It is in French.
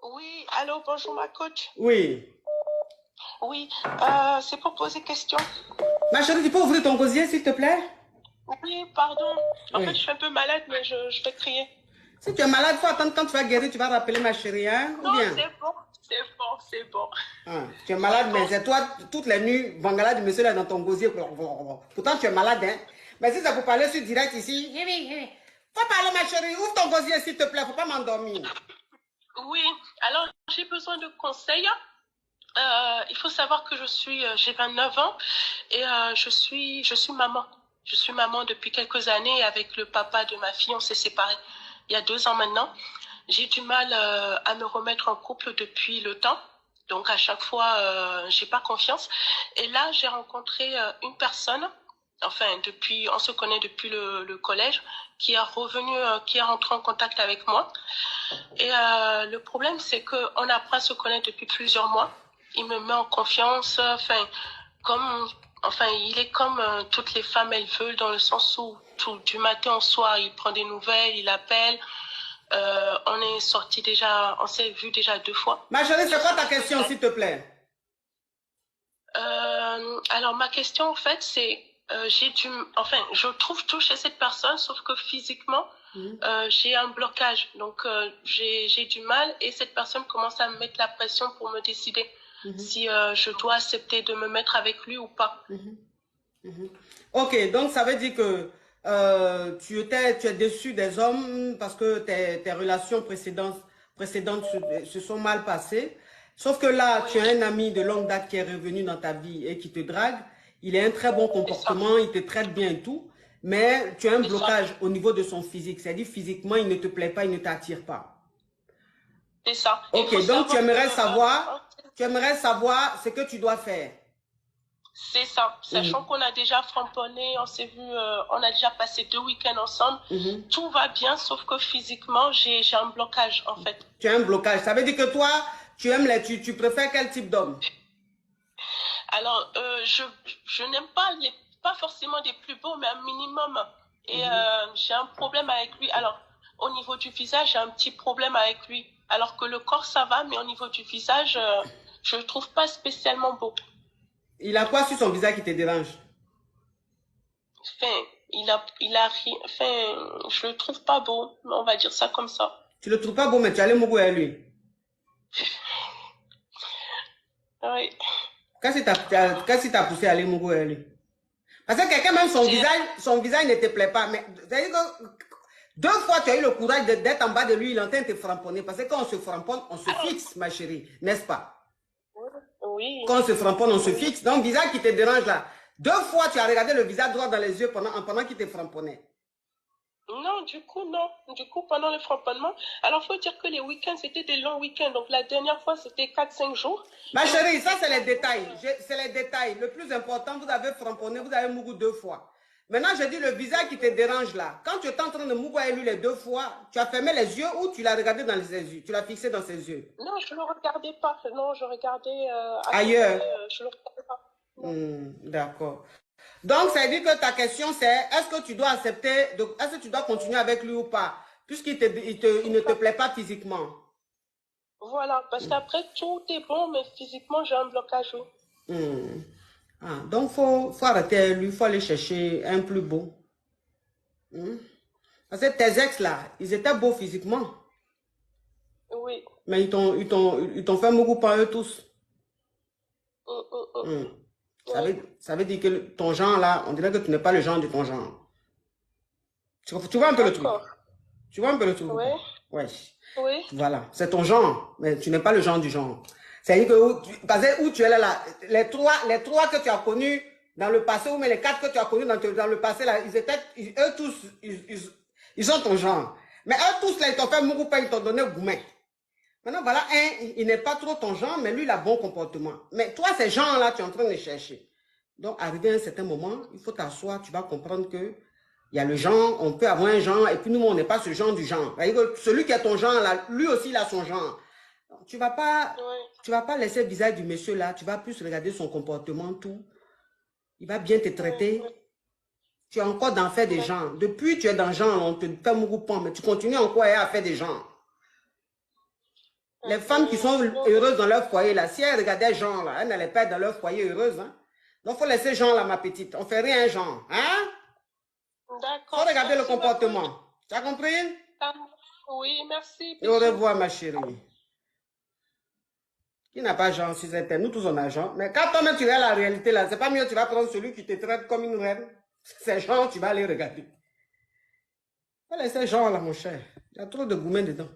Oui, allô, bonjour ma coach. Oui. Oui, c'est pour poser question. Ma chérie, tu peux ouvrir ton gosier, s'il te plaît? Oui, pardon. En fait, je Oui. suis un peu malade, mais je vais crier. Si tu es malade, il faut attendre quand tu vas guérir, tu vas rappeler ma chérie, hein? Ou Non, bien? c'est bon, c'est bon, c'est bon. Ah, tu es C'est malade, mais bon. c'est toi, toutes les nuits, Bangala du monsieur là dans ton gosier. Pourtant, tu es malade, hein? Mais si c'est pour parler sur direct ici, faut parler, ma chérie. Ouvre ton gosier, s'il te plaît, faut pas m'endormir. Oui, alors j'ai besoin de conseils. Il faut savoir que j'ai 29 ans et je suis maman. Je suis maman depuis quelques années. Avec le papa de ma fille, on s'est séparés il y a 2 ans maintenant. J'ai du mal à me remettre en couple depuis le temps. Donc à chaque fois, j'ai pas confiance. Et là, j'ai rencontré une personne. Enfin, on se connaît depuis le collège, qui est rentré en contact avec moi. Et le problème, c'est qu'on apprend à se connaître depuis plusieurs mois. Il me met en confiance. Comme, il est comme toutes les femmes, elles veulent, dans le sens où du matin au soir, il prend des nouvelles, il appelle. On s'est vu déjà 2 fois. Ma chérie, c'est quoi ta question, s'il te plaît? Alors ma question en fait c'est je trouve tout chez cette personne, sauf que physiquement j'ai un blocage, donc j'ai du mal, et cette personne commence à me mettre la pression pour me décider si je dois accepter de me mettre avec lui ou pas. Ok, donc ça veut dire que tu es déçu des hommes parce que tes relations précédentes se sont mal passées. Sauf que là, tu as Oui, un ami de longue date qui est revenu dans ta vie et qui te drague. Il a un très bon c'est ça, comportement, il te traite bien et tout. Mais tu as un c'est ça, blocage au niveau de son physique. C'est-à-dire physiquement, il ne te plaît pas, il ne t'attire pas. c'est ça. Il faut Ok, donc savoir que tu aimerais savoir ce que tu dois faire. c'est ça, sachant Mhm, qu'on a déjà framponné, on s'est vu, on a déjà passé 2 week-ends ensemble. mhm. Tout va bien, sauf que physiquement, j'ai un blocage en fait. Tu as un blocage. Ça veut dire que toi, tu préfères quel type d'homme? Alors, je n'aime pas forcément des plus beaux, mais un minimum. Et Mhm. j'ai un problème avec lui. Alors, au niveau du visage, j'ai un petit problème avec lui. Alors que le corps, ça va, mais au niveau du visage, je le trouve pas spécialement beau. Il a quoi sur son visage qui te dérange? Enfin, je le trouve pas beau. On va dire ça comme ça. Tu le trouves pas beau, mais tu allais mourir à lui. Oui. Qu'est-ce qui t'a poussé à aller mourir à lui? Parce que quelqu'un, même C'est, son visage ne te plaît pas. Mais c'est-à-dire que 2 fois, tu as eu le courage d'être en bas de lui, il est en train de te framponner. Parce que quand on se framponne, on se fixe, ma chérie, n'est-ce pas? oui, Quand on se framponne, on se oui. fixe. Donc, visage qui te dérange là. 2 fois, tu as regardé le visage droit dans les yeux pendant qu'il te framponnait. Non, du coup, non. Du coup, pendant le framponnement, alors faut dire que les week-ends, c'était des longs week-ends. Donc, la dernière fois, c'était 4, 5 jours. Ma Et le chérie, ça deuxième, c'est les c'était détails. C'est les détails. Le plus important, vous avez framponné, vous avez mouru 2 fois. Maintenant, je dis le visage qui te dérange là. Quand tu étais en train de mourir à lui les 2 fois, tu as fermé les yeux ou tu l'as regardé dans ses yeux? Tu l'as fixé dans ses yeux. Non, je le regardais pas. Non, je regardais à côté. Ailleurs. Je le regardais pas. Non. D'accord. Donc, ça veut dire que ta question c'est, est-ce que tu dois accepter, est-ce que tu dois continuer avec lui ou pas? Puisqu'il il C'est ne te ça. plaît pas physiquement. Voilà. Parce qu'après, tout est bon, mais physiquement, j'ai un blocage, oui. Hmm. Ah, donc, faut arrêter lui, il faut aller chercher un plus beau. Hmm. Parce que tes ex là, ils étaient beaux physiquement. Oui. Mais ils t'ont fait beaucoup par eux tous. Hum, hum, hum. Hmm. Oui. Ça veut dire que ton genre là, on dirait que tu n'es pas le genre de ton genre. Tu vois un peu le truc. D'accord. Tu vois un peu le truc ou Oui. pas? Ouais. Oui. Voilà. C'est ton genre, mais tu n'es pas le genre du genre. C'est-à-dire que parce que où tu es là, les trois que tu as connus dans le passé, ou mais les 4 que tu as connus dans le passé, là, eux tous, ils ont ton genre. Mais eux tous, là, ils t'ont fait beaucoup, ils t'ont donné gourmet. Maintenant, voilà, il n'est pas trop ton genre, mais lui, il a bon comportement. Mais toi, ces gens-là, tu es en train de chercher. Donc, arrivé à un certain moment, il faut t'asseoir, tu vas comprendre que il y a le genre, on peut avoir un genre, et puis nous, on n'est pas ce genre du genre. Celui qui a ton genre, là, lui aussi, il a son genre. Donc, Oui. tu vas pas laisser le visage du monsieur, là, tu vas plus regarder son comportement, tout. Il va bien te Oui. traiter. Oui. Tu es encore dans faire des D'accord. gens. Depuis, tu es dans le genre, on te fait mouroupon, mais tu continues encore à faire des gens. Les femmes qui sont heureuses dans leur foyer, là, si elles regardaient Jean, là, elles n'allaient pas être dans leur foyer heureuse. Hein? Donc, il faut laisser Jean, là, ma petite. On fait rien, Jean. Hein? D'accord. Faut regarder le Merci comportement. beaucoup. Tu as compris? Oui, merci. Et au revoir, ma chérie. Qui n'a pas Jean, si c'était nous tous on a Jean. Mais quand toi-même tu regardes la réalité, là, c'est pas mieux, tu vas prendre celui qui te traite comme une reine. C'est Jean, tu vas aller regarder. Faut laisser Jean, là, mon cher. Il y a trop de gourmets dedans.